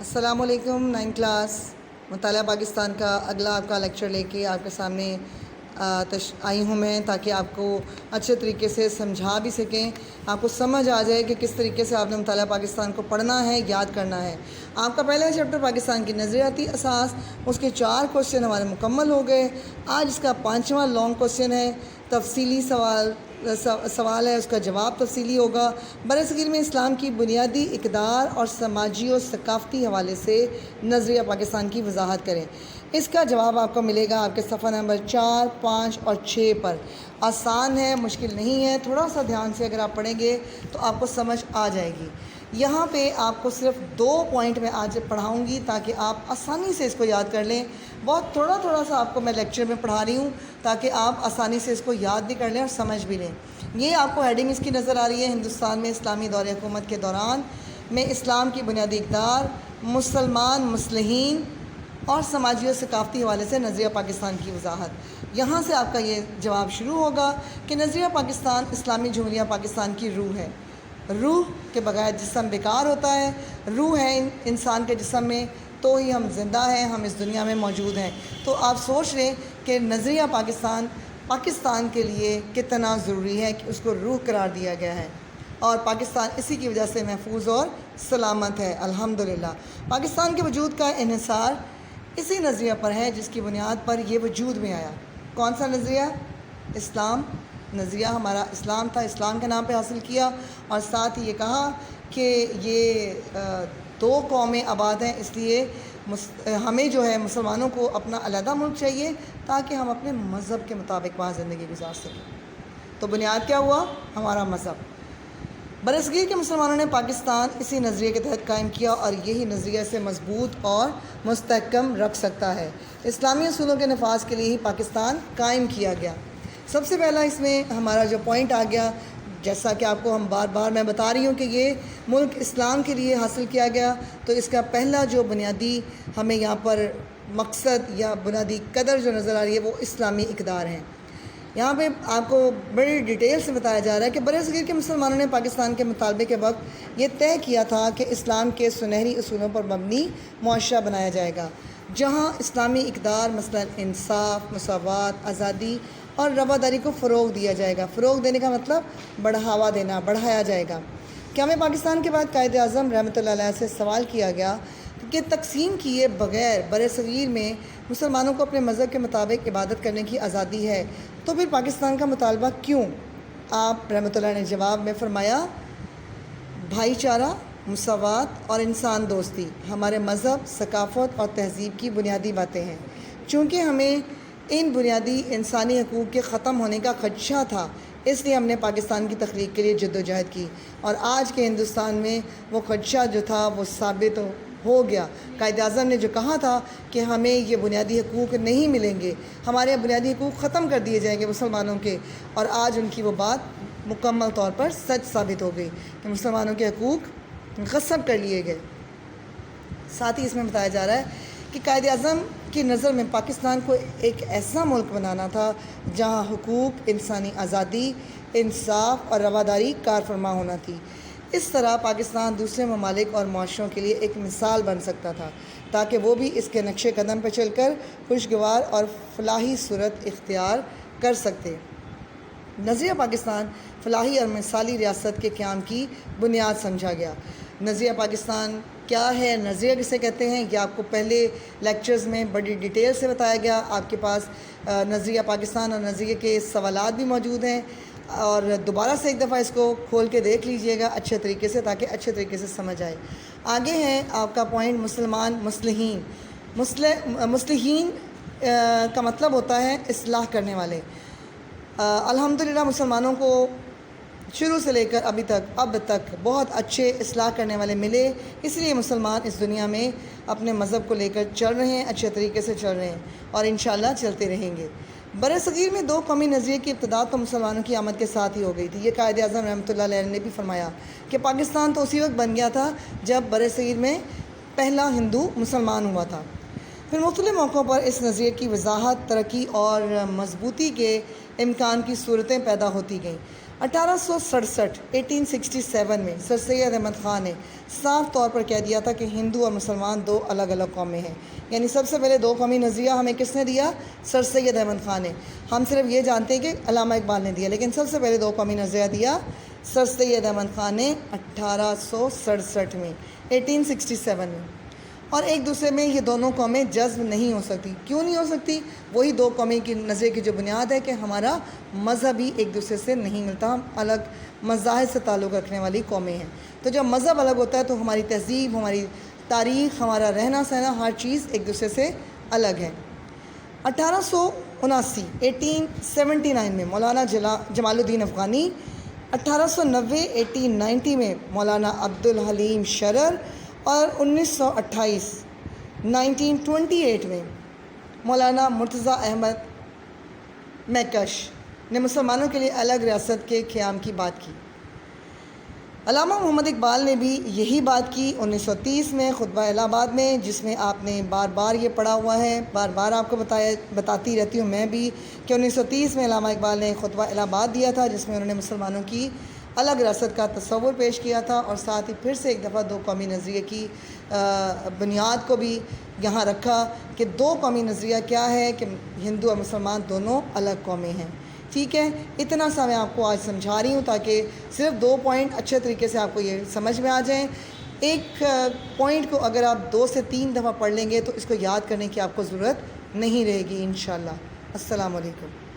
السلام علیکم 9 کلاس مطالعہ پاکستان کا اگلا آپ کا لیکچر لے کے آپ کے سامنے آئی ہوں میں، تاکہ آپ کو اچھے طریقے سے سمجھا بھی سکیں، آپ کو سمجھ آ جائے کہ کس طریقے سے آپ نے مطالعہ پاکستان کو پڑھنا ہے، یاد کرنا ہے۔ آپ کا پہلا چیپٹر پاکستان کی نظریاتی اساس، اس کے 4 کوشچن ہمارے مکمل ہو گئے۔ آج اس کا 5واں لانگ کوشچن ہے، تفصیلی سوال ہے، اس کا جواب تفصیلی ہوگا۔ برصغیر میں اسلام کی بنیادی اقدار اور سماجی و ثقافتی حوالے سے نظریہ پاکستان کی وضاحت کریں۔ اس کا جواب آپ کو ملے گا آپ کے صفحہ نمبر 4، 5 اور 6 پر۔ آسان ہے، مشکل نہیں ہے، تھوڑا سا دھیان سے اگر آپ پڑھیں گے تو آپ کو سمجھ آ جائے گی۔ یہاں پہ آپ کو صرف 2 پوائنٹ میں آج پڑھاؤں گی تاکہ آپ آسانی سے اس کو یاد کر لیں۔ بہت تھوڑا سا آپ کو میں لیکچر میں پڑھا رہی ہوں تاکہ آپ آسانی سے اس کو یاد بھی کر لیں اور سمجھ بھی لیں۔ یہ آپ کو ہیڈنگ اس کی نظر آ رہی ہے، ہندوستان میں اسلامی دور حکومت کے دوران میں اسلام کی بنیادی اقدار، مسلمان مصلحین اور سماجی و ثقافتی حوالے سے نظریہ پاکستان کی وضاحت۔ یہاں سے آپ کا یہ جواب شروع ہوگا کہ نظریہ پاکستان اسلامی جمہوریہ پاکستان کی روح ہے۔ روح کے بغیر جسم بیکار ہوتا ہے۔ روح ہے انسان کے جسم میں تو ہی ہم زندہ ہیں، ہم اس دنیا میں موجود ہیں۔ تو آپ سوچ لیں کہ نظریہ پاکستان کے لیے کتنا ضروری ہے کہ اس کو روح قرار دیا گیا ہے، اور پاکستان اسی کی وجہ سے محفوظ اور سلامت ہے، الحمدللہ۔ پاکستان کے وجود کا انحصار اسی نظریہ پر ہے جس کی بنیاد پر یہ وجود میں آیا۔ کون سا نظریہ؟ اسلام۔ نظریہ ہمارا اسلام تھا، اسلام کے نام پہ حاصل کیا، اور ساتھ ہی یہ کہا کہ یہ 2 قومیں آباد ہیں، اس لیے ہمیں جو ہے مسلمانوں کو اپنا علیحدہ ملک چاہیے تاکہ ہم اپنے مذہب کے مطابق وہاں زندگی گزار سکیں۔ تو بنیاد کیا ہوا؟ ہمارا مذہب۔ برصغیر کے مسلمانوں نے پاکستان اسی نظریے کے تحت قائم کیا، اور یہی نظریہ سے مضبوط اور مستحکم رکھ سکتا ہے۔ اسلامی اصولوں کے نفاذ کے لیے ہی پاکستان قائم کیا گیا۔ سب سے پہلا اس میں ہمارا جو پوائنٹ آ گیا، جیسا کہ آپ کو ہم بار بار میں بتا رہی ہوں کہ یہ ملک اسلام کے لیے حاصل کیا گیا، تو اس کا پہلا جو بنیادی ہمیں یہاں پر مقصد یا بنیادی قدر جو نظر آ رہی ہے وہ اسلامی اقدار ہیں۔ یہاں پہ آپ کو بڑی ڈیٹیل سے بتایا جا رہا ہے کہ برصغیر کے مسلمانوں نے پاکستان کے مطالبے کے وقت یہ طے کیا تھا کہ اسلام کے سنہری اصولوں پر مبنی معاشرہ بنایا جائے گا، جہاں اسلامی اقدار مثلا انصاف، مساوات، آزادی اور رواداری کو فروغ دیا جائے گا۔ فروغ دینے کا مطلب بڑھاوا دینا، بڑھایا جائے گا۔ قیام پاکستان کے بعد قائد اعظم رحمۃ اللہ علیہ سے سوال کیا گیا کہ تقسیم کیے بغیر برصغیر میں مسلمانوں کو اپنے مذہب کے مطابق عبادت کرنے کی آزادی ہے، تو پھر پاکستان کا مطالبہ کیوں؟ آپ رحمۃ اللہ نے جواب میں فرمایا، بھائی چارہ، مساوات اور انسان دوستی ہمارے مذہب، ثقافت اور تہذیب کی بنیادی باتیں ہیں۔ چونکہ ہمیں ان بنیادی انسانی حقوق کے ختم ہونے کا خدشہ تھا، اس لیے ہم نے پاکستان کی تخلیق کے لیے جدوجہد کی، اور آج کے ہندوستان میں وہ خدشہ جو تھا وہ ثابت ہو گیا۔ قائد اعظم نے جو کہا تھا کہ ہمیں یہ بنیادی حقوق نہیں ملیں گے، ہمارے بنیادی حقوق ختم کر دیے جائیں گے مسلمانوں کے، اور آج ان کی وہ بات مکمل طور پر سچ ثابت ہو گئی کہ مسلمانوں کے حقوق غصب کر لیے گئے۔ ساتھ ہی اس میں بتایا جا رہا ہے کہ قائد اعظم کی نظر میں پاکستان کو ایک ایسا ملک بنانا تھا جہاں حقوق، انسانی آزادی، انصاف اور رواداری کار فرما ہونا تھی۔ اس طرح پاکستان دوسرے ممالک اور معاشروں کے لیے ایک مثال بن سکتا تھا تاکہ وہ بھی اس کے نقش قدم پر چل کر خوشگوار اور فلاحی صورت اختیار کر سکتے۔ نظریہ پاکستان فلاحی اور مثالی ریاست کے قیام کی بنیاد سمجھا گیا۔ نظریہ پاکستان کیا ہے، نظریہ کسے کہتے ہیں، یہ آپ کو پہلے لیکچرز میں بڑی ڈیٹیل سے بتایا گیا۔ آپ کے پاس نظریہ پاکستان اور نظریے کے سوالات بھی موجود ہیں، اور دوبارہ سے ایک دفعہ اس کو کھول کے دیکھ لیجئے گا اچھے طریقے سے تاکہ اچھے طریقے سے سمجھ آئے۔ آگے ہیں آپ کا پوائنٹ مسلمان مصلحین۔ مصلحین کا مطلب ہوتا ہے اصلاح کرنے والے۔ الحمدللہ مسلمانوں کو شروع سے لے کر اب تک بہت اچھے اصلاح کرنے والے ملے، اس لیے مسلمان اس دنیا میں اپنے مذہب کو لے کر چل رہے ہیں، اچھے طریقے سے چل رہے ہیں، اور انشاءاللہ چلتے رہیں گے۔ برصغیر میں 2 قومی نظریے کی ابتدا تو مسلمانوں کی آمد کے ساتھ ہی ہو گئی تھی۔ یہ قائد اعظم رحمۃ اللہ علیہ نے بھی فرمایا کہ پاکستان تو اسی وقت بن گیا تھا جب برصغیر میں پہلا ہندو مسلمان ہوا تھا۔ پھر مختلف موقعوں پر اس نظریے کی وضاحت، ترقی اور مضبوطی کے امکان کی صورتیں پیدا ہوتی گئیں۔ 1867 1867 میں سر سید احمد خان نے صاف طور پر کہہ دیا تھا کہ ہندو اور مسلمان دو الگ الگ قومیں ہیں. یعنی سب سے پہلے دو قومی نظریہ ہمیں کس نے دیا؟ سر سید احمد خان نے. ہم صرف یہ جانتے ہیں کہ علامہ اقبال نے دیا، لیکن سب سے پہلے دو قومی نظریہ دیا سر سید احمد خان نے 1867 میں 1867 میں. اور ایک دوسرے میں یہ دونوں قومیں جذب نہیں ہو سکتی. کیوں نہیں ہو سکتی؟ وہی دو قومیں کی نظریے کی جو بنیاد ہے کہ ہمارا مذہب ہی ایک دوسرے سے نہیں ملتا، ہم الگ مذاہب سے تعلق رکھنے والی قومیں ہیں. تو جب مذہب الگ ہوتا ہے تو ہماری تہذیب، ہماری تاریخ، ہمارا رہنا سہنا، ہر چیز ایک دوسرے سے الگ ہے. 1879 1879 میں مولانا جمال الدین افغانی، 1890 1890 میں مولانا عبدالحلیم شرر، اور 1928 1928 میں مولانا مرتضیٰ احمد میکش نے مسلمانوں کے لیے الگ ریاست کے قیام کی بات کی. علامہ محمد اقبال نے بھی یہی بات کی 1930 میں خطبہ الہ آباد میں، جس میں آپ نے بار بار یہ پڑھا ہوا ہے، بار بار آپ کو بتاتی رہتی ہوں میں بھی کہ 1930 میں علامہ اقبال نے خطبہ الہ آباد دیا تھا، جس میں انہوں نے مسلمانوں کی الگ ریاست کا تصور پیش کیا تھا، اور ساتھ ہی پھر سے ایک دفعہ دو قومی نظریے کی بنیاد کو بھی یہاں رکھا کہ دو قومی نظریہ کیا ہے، کہ ہندو اور مسلمان دونوں الگ قومیں ہیں. ٹھیک ہے، اتنا سا میں آپ کو آج سمجھا رہی ہوں تاکہ صرف 2 پوائنٹ اچھے طریقے سے آپ کو یہ سمجھ میں آ جائیں. ایک پوائنٹ کو اگر آپ 2 سے 3 دفعہ پڑھ لیں گے تو اس کو یاد کرنے کی آپ کو ضرورت نہیں رہے گی انشاءاللہ. السلام علیکم.